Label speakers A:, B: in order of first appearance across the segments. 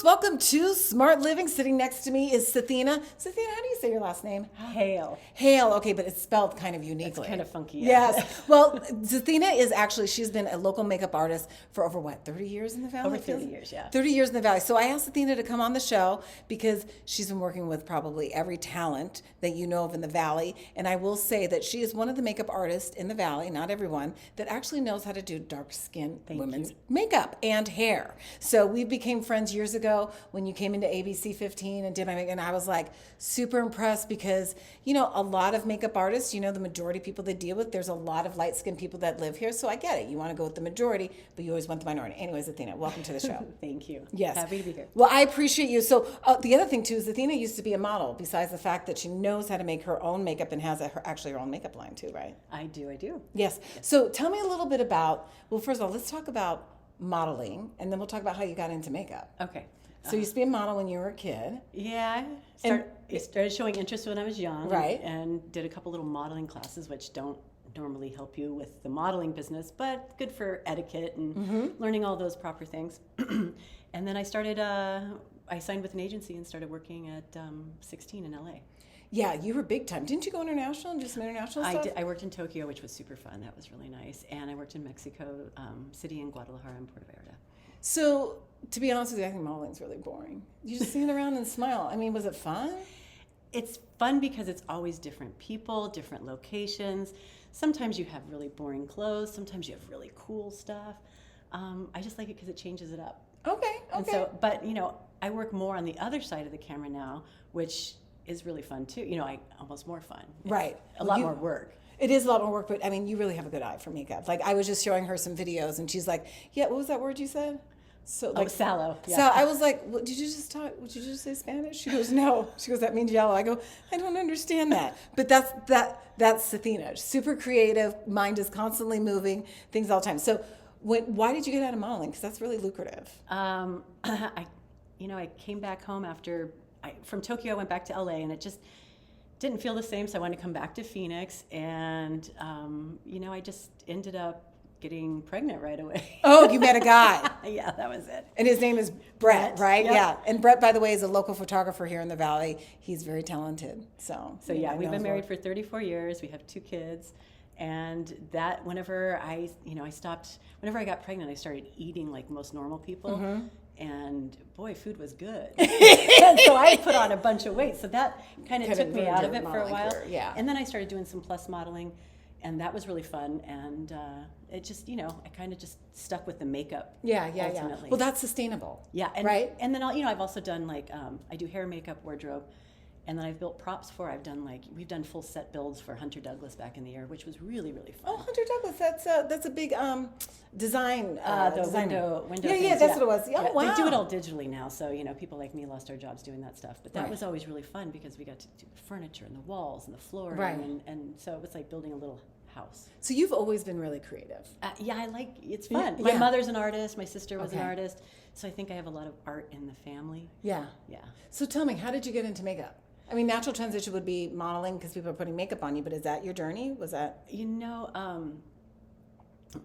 A: Welcome to Smart Living. Sitting next to me is Zethina. Zethina, how do you say your last name?
B: Haehl.
A: Haehl, okay, but it's spelled kind of uniquely.
B: It's kind of funky.
A: Yeah. Yes. Well, Zethina is actually, she's been a local makeup artist for over, 30 years in the Valley?
B: Over 30 years, yeah.
A: 30 years in the Valley. So I asked Zethina to come on the show because she's been working with probably every talent that you know of in the Valley. And I will say that she is one of the makeup artists in the Valley, not everyone, that actually knows how to do dark skin women's makeup and hair. So we became friends years ago when you came into ABC 15 and did my makeup, and I was like super impressed because, a lot of makeup artists, the majority of people they deal with, there's a lot of light-skinned people that live here, so I get it. You want to go with the majority, but you always want the minority. Anyways, Zethina, welcome to the show.
B: Thank you.
A: Yes.
B: Happy to be here.
A: Well, I appreciate you. So the other thing, too, is Zethina used to be a model, besides the fact that she knows how to make her own makeup and has actually her own makeup line, too, right?
B: I do.
A: Yes. So tell me a little bit about, well, first of all, let's talk about modeling, and then we'll talk about how you got into makeup.
B: Okay.
A: So you used to be a model when you were a kid.
B: Yeah, I started showing interest when I was young.
A: Right.
B: And did a couple little modeling classes, which don't normally help you with the modeling business, but good for etiquette and learning all those proper things. And then I started, I signed with an agency and started working at 16 in LA.
A: Yeah, you were big time. Didn't you go international and do some international stuff?
B: I did. I worked in Tokyo, which was super fun. That was really nice. And I worked in Mexico City and Guadalajara and Puerto Vallarta.
A: So, to be honest with you, I think modeling's really boring. You just stand around and smile. I mean, was it fun?
B: It's fun because it's always different people, different locations. Sometimes you have really boring clothes. Sometimes you have really cool stuff. I just like it because it changes it up.
A: Okay.
B: And so, but I work more on the other side of the camera now, which is really fun too. Almost more fun.
A: Right.
B: A lot more work.
A: It is a lot more work, but I mean, you really have a good eye for makeup. Like, I was just showing her some videos, and she's like, "Yeah, what was that word you said?" So like
B: sallow. Yeah.
A: So I was like, "What did you just talk? Did you just say Spanish?" She goes, "No." She goes, "That means yellow." I go, "I don't understand that." But that's Zethina. Super creative. Mind is constantly moving. Things all the time. So why did you get out of modeling? Because that's really lucrative.
B: I came back home from Tokyo. I went back to LA, and it just didn't feel the same. So I wanted to come back to Phoenix, and I just ended up getting pregnant right away.
A: Oh, you met a guy.
B: Yeah, that was it.
A: And his name is Brett, right?
B: Yep.
A: Yeah. And Brett, by the way, is a local photographer here in the Valley. He's very talented. So
B: yeah, we've been married for 34 years. We have 2 kids. And that whenever I got pregnant, I started eating like most normal people. Mm-hmm. And boy, food was good. And so I put on a bunch of weight. So that kind of took me out of it for a while.
A: Career, yeah.
B: And then I started doing some plus modeling. And that was really fun, and it just, I kind of just stuck with the makeup.
A: Yeah.
B: Ultimately.
A: Well, that's sustainable.
B: Yeah,
A: right.
B: And then I've also done I do hair, makeup, wardrobe, and then I've built props for. We've done full set builds for Hunter Douglas back in the year, which was really really fun.
A: Oh, Hunter Douglas, that's a big design.
B: The window.
A: Yeah, that's what it was. Oh, wow.
B: They do it all digitally now, so people like me lost our jobs doing that stuff. But that was always really fun because we got to do the furniture and the walls and the flooring,
A: right.
B: and so it was like building a little house.
A: So you've always been really creative.
B: Yeah, it's fun.
A: Yeah.
B: My mother's an artist. My sister was an artist. So I think I have a lot of art in the family.
A: Yeah.
B: Yeah.
A: So tell me, how did you get into makeup? I mean, natural transition would be modeling because people are putting makeup on you, but is that your journey? Was that?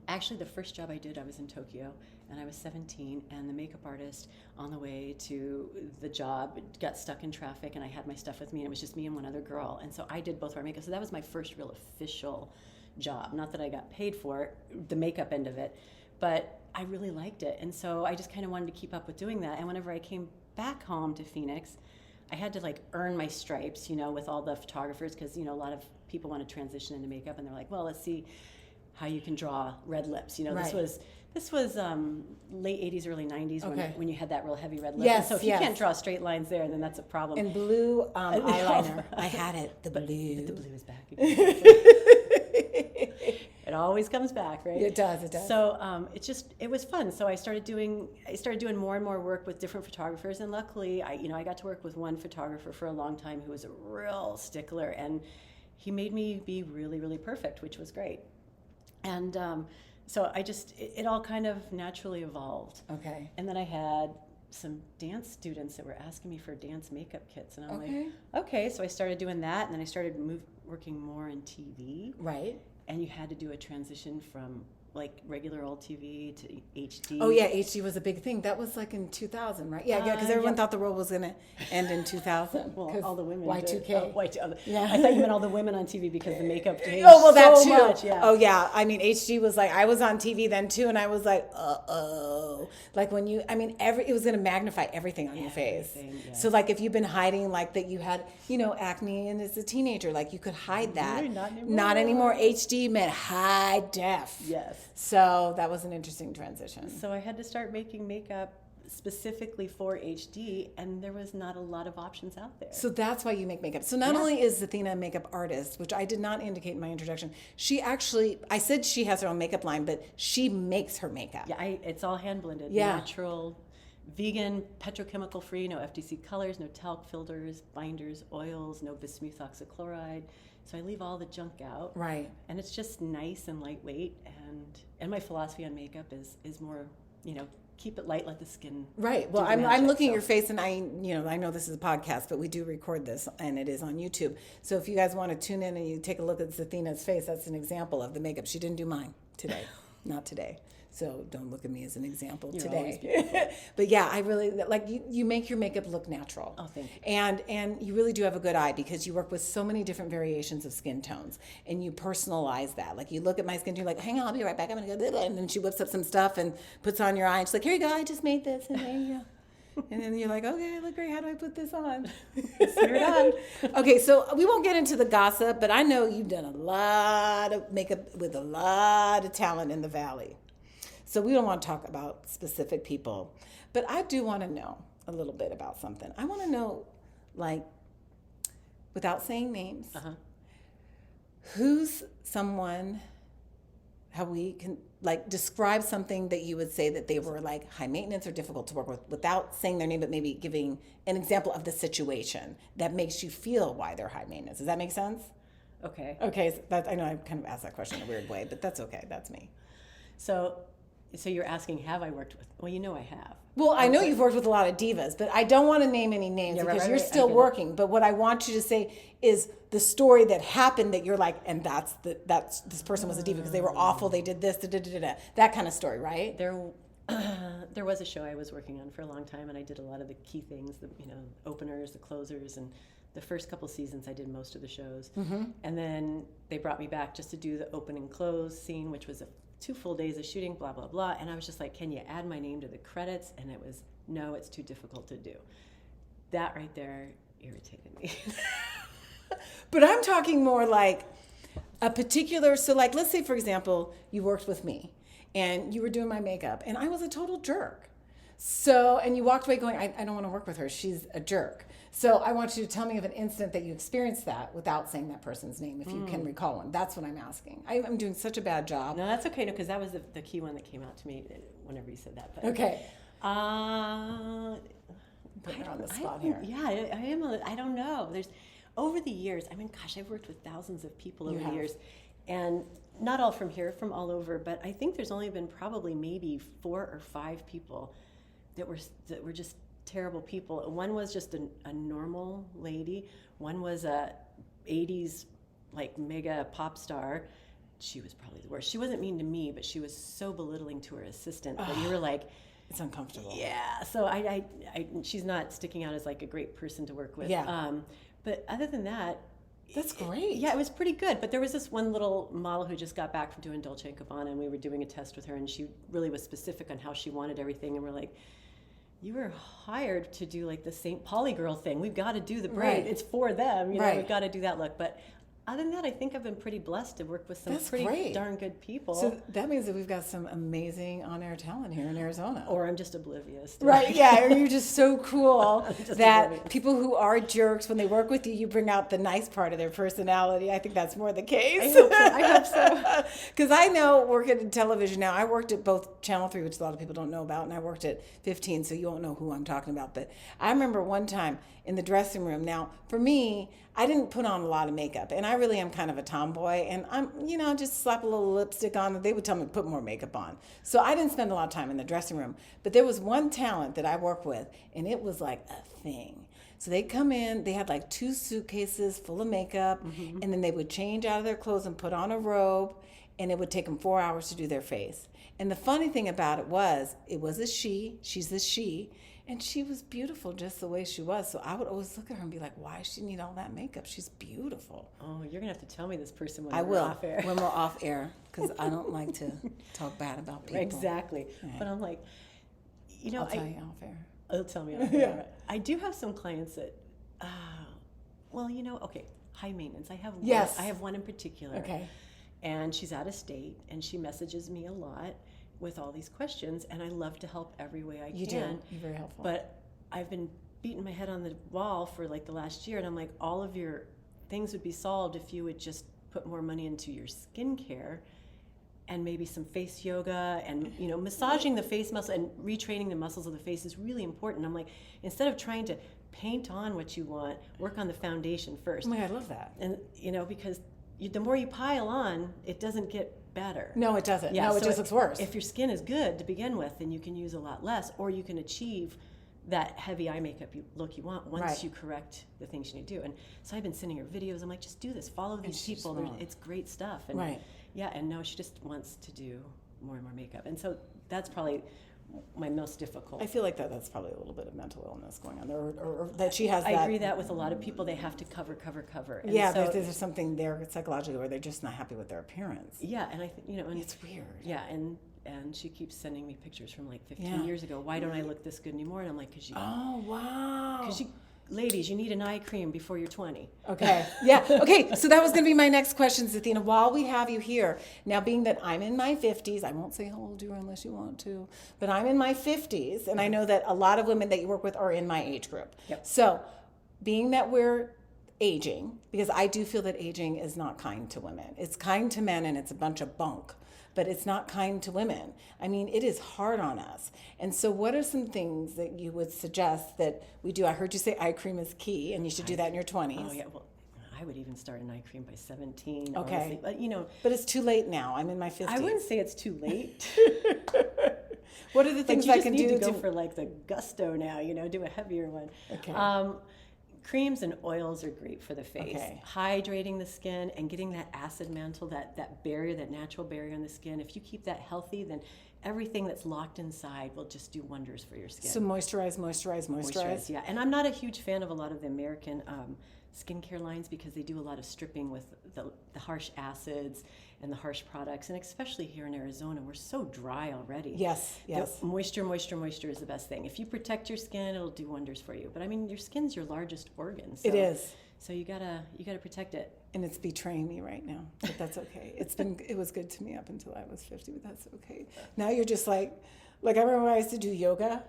B: Actually, the first job I did, I was in Tokyo, and I was 17, and the makeup artist on the way to the job got stuck in traffic, and I had my stuff with me, and it was just me and one other girl, and so I did both of our makeup. So that was my first real official job. Not that I got paid for it, the makeup end of it, but I really liked it, and so I just kind of wanted to keep up with doing that. And whenever I came back home to Phoenix, I had to earn my stripes, with all the photographers, because a lot of people want to transition into makeup, and they're like, well, let's see how you can draw red lips.
A: Right.
B: This was late 80s, early 90s when you had that real heavy red lip.
A: Yes,
B: and so if you can't draw straight lines there, then that's a problem.
A: And blue eyeliner. I had it. The blue.
B: The blue is back again. It always comes back, right?
A: It does.
B: So it was fun. So I started doing more and more work with different photographers, and luckily I got to work with one photographer for a long time who was a real stickler, and he made me be really, really perfect, which was great. And so it all kind of naturally evolved.
A: Okay.
B: And then I had some dance students that were asking me for dance makeup kits, and I'm
A: Okay.
B: like, okay. So I started doing that, and then I started working more in TV.
A: Right.
B: And you had to do a transition from like regular old TV to HD.
A: Oh yeah, HD was a big thing. That was like in 2000, right? Yeah, because everyone
B: yeah.
A: thought the world was going to end in 2000.
B: Well, all the women
A: Y2K.
B: did. Oh, Y2K.
A: Yeah.
B: I thought you meant all the women on TV because the makeup changed
A: Oh well, that
B: so
A: too.
B: much. Yeah.
A: Oh yeah. I mean, HD was like I was on TV then too, and I was like, like when you. I mean, it was going to magnify everything on your face.
B: Yes.
A: So like if you've been hiding like that, you had acne, and as a teenager, like you could hide that.
B: Not anymore.
A: Not anymore. HD meant high def.
B: Yes.
A: So that was an interesting transition.
B: So I had to start making makeup specifically for HD, and there was not a lot of options out there.
A: So that's why you make makeup. So not only is Zethina a makeup artist, which I did not indicate in my introduction, I said she has her own makeup line, but she makes her makeup.
B: Yeah, it's all hand blended, natural, vegan, petrochemical free, no FTC colors, no talc filters, binders, oils, no bismuth oxychloride. So I leave all the junk out.
A: Right.
B: And it's just nice and lightweight, and my philosophy on makeup is more, keep it light, let the skin.
A: Right. Well,
B: do the
A: I'm
B: magic,
A: looking at your face, and I know this is a podcast, but we do record this, and it is on YouTube. So if you guys want to tune in and you take a look at Zethina's face, that's an example of the makeup. She didn't do mine today, not today. So don't look at me as an example today. But yeah, I really like you make your makeup look natural.
B: Oh, thank you.
A: And you really do have a good eye because you work with so many different variations of skin tones and you personalize that. Like you look at my skin, you're like, hang on, I'll be right back. I'm gonna go, and then she whips up some stuff and puts on your eye. And she's like, here you go, I just made this, and there you go. And then you're like, okay, I look great. How do I put this on?
B: You're done.
A: Okay, so we won't get into the gossip, but I know you've done a lot of makeup with a lot of talent in the Valley. So we don't want to talk about specific people, but I do want to know a little bit about something. I want to know, like, without saying names, who's someone, how we can, like, describe something that you would say that they were, like, high maintenance or difficult to work with without saying their name, but maybe giving an example of the situation that makes you feel why they're high maintenance. Does that make sense?
B: Okay.
A: Okay, so I know I kind of asked that question in a weird way, but that's okay. That's me.
B: So you're asking, have I worked with? Well, I have.
A: Well, I know you've worked with a lot of divas, but I don't want to name any names because you're still working. But what I want you to say is the story that happened that you're like, and that's this person was a diva because they were awful. They did this, that kind of story, right?
B: There was a show I was working on for a long time, and I did a lot of the key things, the openers, the closers, and the first couple seasons I did most of the shows. Mm-hmm. And then they brought me back just to do the open and close scene, which was 2 full days of shooting, blah, blah, blah. And I was just like, can you add my name to the credits? And it was, no, it's too difficult to do. That right there irritated me.
A: But I'm talking more like a particular, so like, let's say, for example, you worked with me and you were doing my makeup and I was a total jerk. So, and you walked away going, I don't want to work with her. She's a jerk. So I want you to tell me of an incident that you experienced that without saying that person's name, if you can recall one. That's what I'm asking. I'm doing such a bad job.
B: No, that's okay. No, because that was the key one that came out to me whenever you said that. But,
A: okay.
B: Putting
A: her on the spot here.
B: Yeah, I am. I don't know. There's over the years. I mean, gosh, I've worked with thousands of people over the years, and not all from here, from all over. But I think there's only been probably maybe 4 or 5 people that were just terrible people. One was just a normal lady. One was a 80s like mega pop star. She was probably the worst. She wasn't mean to me, but she was so belittling to her assistant that you were like,
A: it's uncomfortable.
B: Yeah. So I she's not sticking out as like a great person to work with.
A: Yeah.
B: But other than that,
A: that's great.
B: Yeah, it was pretty good. But there was this one little model who just got back from doing Dolce & Gabbana, and we were doing a test with her, and she really was specific on how she wanted everything, and we're like, you were hired to do like the St. Pauli girl thing. We've got to do the braid. Right. It's for them. We've got to do that look. But other than that, I think I've been pretty blessed to work with some pretty darn good people.
A: So that means that we've got some amazing on-air talent here in Arizona.
B: Or I'm just oblivious.
A: Right, yeah, or you're just so cool that people who are jerks, when they work with you, you bring out the nice part of their personality. I think that's more the case.
B: I hope so.
A: Because I know working in television now, I worked at both Channel 3, which a lot of people don't know about, and I worked at 15, so you won't know who I'm talking about. But I remember one time, in the dressing room. Now, for me, I didn't put on a lot of makeup, and I really am kind of a tomboy, and I'm, just slap a little lipstick on. They would tell me to put more makeup on. So I didn't spend a lot of time in the dressing room. But there was one talent that I work with, and it was like a thing. So they'd come in, they had like 2 suitcases full of makeup, and then they would change out of their clothes and put on a robe, and it would take them 4 hours to do their face. And the funny thing about it was a she's a she, and she was beautiful just the way she was. So I would always look at her and be like, why does she need all that makeup? She's beautiful.
B: Oh, you're going to have to tell me this person when
A: I
B: we're
A: will,
B: off air.
A: when we're off air, because I don't like to talk bad about people.
B: Exactly.
A: Right.
B: But I'm like,
A: I'll tell you off air.
B: I'll tell me off air. I do have some clients that, okay, high maintenance. I have one in particular.
A: Okay.
B: And she's out of state, and she messages me a lot with all these questions, and I love to help every way I can.
A: You do. You're very helpful.
B: But I've been beating my head on the wall for like the last year, and I'm like, all of your things would be solved if you would just put more money into your skincare and maybe some face yoga and massaging the face muscle and retraining the muscles of the face is really important. I'm like, instead of trying to paint on what you want, work on the foundation first.
A: Oh my God, I love that.
B: And because the more you pile on, it doesn't get better.
A: No, it doesn't.
B: Yeah,
A: no, it
B: so
A: just looks worse.
B: If your skin is good to begin with, then you can use a lot less, or you can achieve that heavy eye makeup look you want once you correct the things you need to do. And so I've been sending her videos. I'm like, just do this. Follow these people. It's great stuff. And yeah, and no, she just wants to do more and more makeup. And so that's probably my most difficult.
A: I feel like that's probably a little bit of mental illness going on there, or that she has.
B: I agree that with a lot of people, they have to cover. And
A: yeah,
B: so,
A: there's something there psychologically where they're just not happy with their appearance.
B: Yeah, and I think and
A: it's weird.
B: Yeah, and she keeps sending me pictures from like 15 years ago. Why don't I look this good anymore? And I'm like, because you.
A: Oh wow.
B: Because ladies, you need an eye cream before you're 20.
A: Okay. Yeah. Okay. So that was going to be my next question, Zethina. While we have you here, now being that I'm in my 50s, I won't say how old you are unless you want to, but I'm in my 50s, and I know that a lot of women that you work with are in my age group.
B: Yep.
A: So being that we're aging, because I do feel that aging is not kind to women. It's kind to men, and it's a bunch of bunk. But it's not kind to women. I mean, it is hard on us. And so what are some things that you would suggest that we do? I heard you say eye cream is key, and you should do that in your 20s.
B: Oh, yeah. Well, I would even start an eye cream by 17.
A: Okay.
B: Honestly. But,
A: But it's too late now. I'm in my 50s.
B: I wouldn't say it's too late.
A: What are the things I can do?
B: You just need to go for like the gusto now, do a heavier one.
A: Okay.
B: Creams and oils are great for the face.
A: Okay.
B: Hydrating the skin and getting that acid mantle, that barrier, that natural barrier on the skin. If you keep that healthy, then everything that's locked inside will just do wonders for your skin.
A: So moisturize.
B: Yeah, and I'm not a huge fan of a lot of the American skincare lines because they do a lot of stripping with the harsh acids and the harsh products, and especially here in Arizona, we're so dry already.
A: Yes.
B: Moisture is the best thing. If you protect your skin, it'll do wonders for you. But I mean, your skin's your largest organ. So,
A: it is.
B: So you gotta protect it.
A: And it's betraying me right now, but that's okay. It was good to me up until I was 50, but that's okay. Now you're just like I remember when I used to do yoga,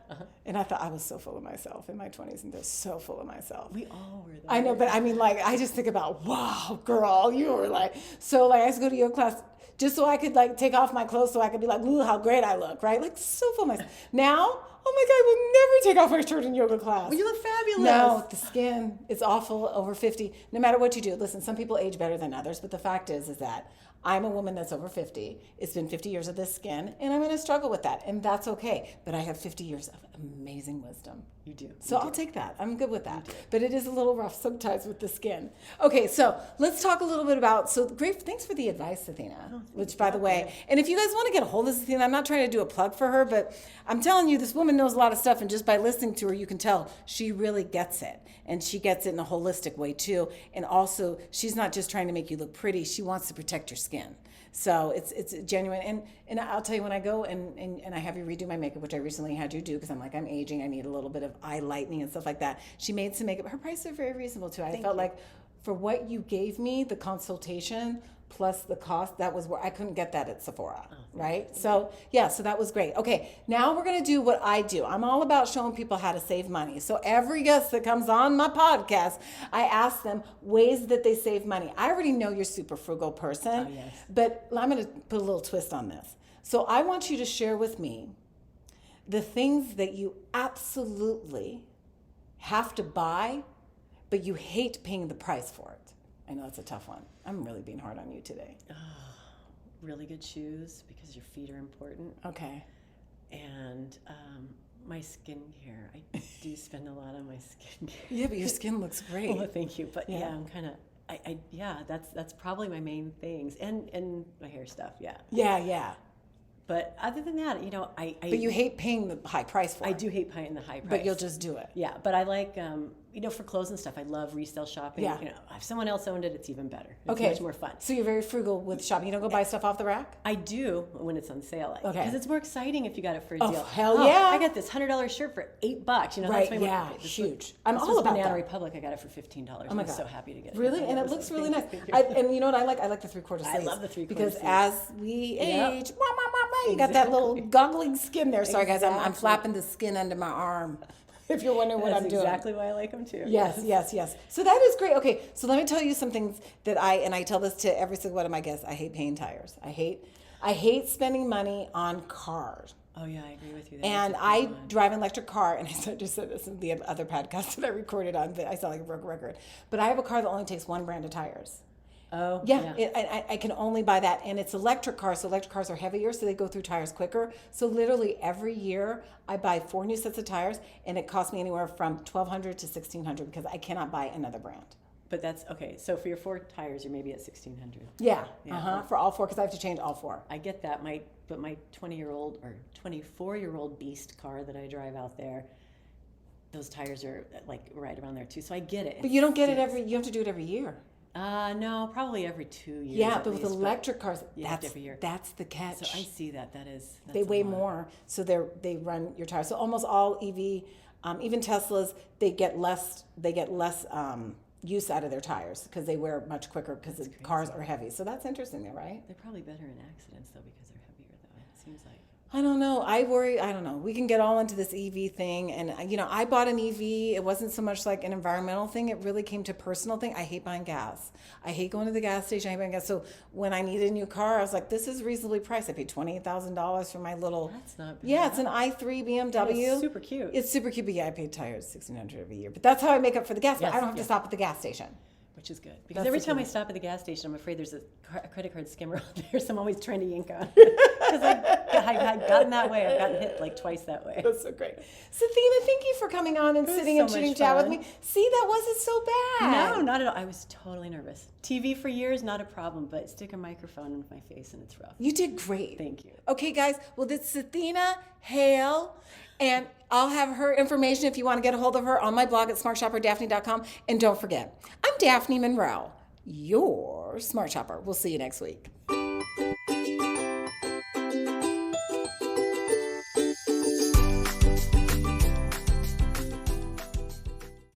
A: and I thought I was so full of myself in my 20s, and they're so full of myself.
B: We all were.
A: I know, but I mean, I just think about, wow, girl, you were so I used to go to yoga class just so I could take off my clothes so I could be like, ooh, how great I look, right? So full of myself. Now, oh my God, I will never take off my shirt in yoga class.
B: Well, you look fabulous.
A: No, the skin is awful over 50. No matter what you do, listen, some people age better than others, but the fact is that I'm a woman that's over 50. It's been 50 years of this skin, and I'm going to struggle with that, and that's okay. But I have 50 years of amazing wisdom.
B: You do.
A: So I'll take that. I'm good with that. But it is a little rough sometimes with the skin. Okay, so let's talk a little bit about, great, thanks for the advice, Zethina, which, by the way, and if you guys want to get a hold of Zethina, I'm not trying to do a plug for her, but I'm telling you, this woman knows a lot of stuff, and just by listening to her, you can tell she really gets it. And she gets it in a holistic way, too. And also, she's not just trying to make you look pretty. She wants to protect your skin. So it's genuine. And I'll tell you, when I go and I have you redo my makeup, which I recently had you do because I'm aging. I need a little bit of eye lightening and stuff like that. She made some makeup. Her prices are very reasonable, too. I felt like for what you gave me, the consultation plus the cost, that was where I couldn't get that at Sephora, right? So so that was great. Okay, now we're gonna do what I do. I'm all about showing people how to save money. So every guest that comes on my podcast, I ask them ways that they save money. I already know you're a super frugal person, but I'm gonna put a little twist on this. So I want you to share with me the things that you absolutely have to buy, but you hate paying the price for it? I know it's a tough one. I'm really being hard on you today.
B: Really good shoes because your feet are important.
A: Okay.
B: And my skincare. I do spend a lot on my skincare.
A: Yeah, but your skin looks great.
B: Well, thank you. But yeah, I'm kind of, that's probably my main things. And my hair stuff, yeah.
A: Yeah.
B: But other than that,
A: But you hate paying the high price for it.
B: I do hate paying the high price.
A: But you'll just do it.
B: Yeah, but I like, for clothes and stuff, I love resale shopping.
A: Yeah.
B: If someone else owned it, it's even better. It's
A: Okay.
B: much more fun.
A: So you're very frugal with shopping. You don't go buy stuff off the rack?
B: I do when it's on sale.
A: Okay.
B: Because it's more exciting if you got it for a
A: Oh,
B: deal.
A: hell yeah.
B: I got this $100 shirt for $8.
A: Right,
B: That's my
A: yeah,
B: this
A: huge.
B: I'm
A: I'm
B: all
A: all about
B: Banana
A: that.
B: Republic. I got it for $15.
A: Oh my
B: I'm
A: God.
B: so happy to get it.
A: Really? And it looks really nice. And you know what I like? I like the 3/4 sleeves.
B: I love the 3/4
A: Because
B: sleeves.
A: as we
B: Yep.
A: age, you got that little goggling skin there. Sorry, guys, I'm
B: Exactly.
A: flapping the skin under my arm, if you're wondering what
B: That's
A: I'm doing.
B: exactly why I like them too.
A: Yes. So that is great. Okay, so let me tell you some things that I tell this to every single one of my guests. I hate paying tires. I hate spending money on cars.
B: Oh yeah, I agree with you.
A: And I drive an electric car, and I just said this in the other podcast that I recorded on, but I sound like a broken record. But I have a car that only takes one brand of tires.
B: Oh
A: Yeah, I can only buy that, and it's electric cars, so electric cars are heavier, so they go through tires quicker. So literally every year I buy 4 new sets of tires, and it costs me anywhere from $1,200 to $1,600 because I cannot buy another brand.
B: But that's okay. So for your 4 tires, you're maybe at $1,600.
A: Yeah,
B: Yeah.
A: for all 4, because I have to change all 4.
B: I get that. But my 20-year-old or 24-year-old beast car that I drive out there, those tires are like right around there too. So I get it.
A: But you don't get it you have to do it every year.
B: No, probably every 2 years.
A: Yeah,
B: at
A: but with
B: least,
A: electric cars,
B: yeah, every year.
A: that's the catch.
B: So I see that. That's
A: They
B: a
A: weigh
B: lot.
A: more, so they run your tires. So almost all EV, even Teslas, they get less use out of their tires because they wear much quicker because the cars are heavy. So that's interesting there, right?
B: They're probably better in accidents though because they're heavier though. It seems like.
A: I don't know. I worry. I don't know. We can get all into this EV thing. And, I bought an EV. It wasn't so much like an environmental thing. It really came to personal thing. I hate buying gas. I hate going to the gas station. I hate buying gas. So when I needed a new car, I was like, this is reasonably priced. I paid $28,000 for my little.
B: That's not bad.
A: Yeah, it's an i3 BMW.
B: It's super cute.
A: It's super cute. But yeah, I paid tires $1,600 every year. But that's how I make up for the gas. But
B: Yes,
A: I don't have to
B: yes.
A: stop at the gas station.
B: Which is good. Because
A: That's
B: every
A: the
B: time
A: key.
B: I stop at the gas station, I'm afraid there's a credit card skimmer out there, so I'm always trying to yank on. Because I've gotten that way. I've gotten hit like twice that way.
A: That's so great. Zethina, thank you for coming on and
B: was
A: sitting
B: so
A: and shooting
B: much
A: chat with
B: fun.
A: me. See, that wasn't so bad.
B: No, not at all. I was totally nervous. TV for years, not a problem, but stick a microphone in my face and it's rough.
A: You did great.
B: Thank you.
A: Okay, guys. Well, this is Zethina Haehl, and I'll have her information if you want to get a hold of her on my blog at smartshopperdaphne.com. And don't forget, I'm Daphne Monroe, your smart shopper. We'll see you next week.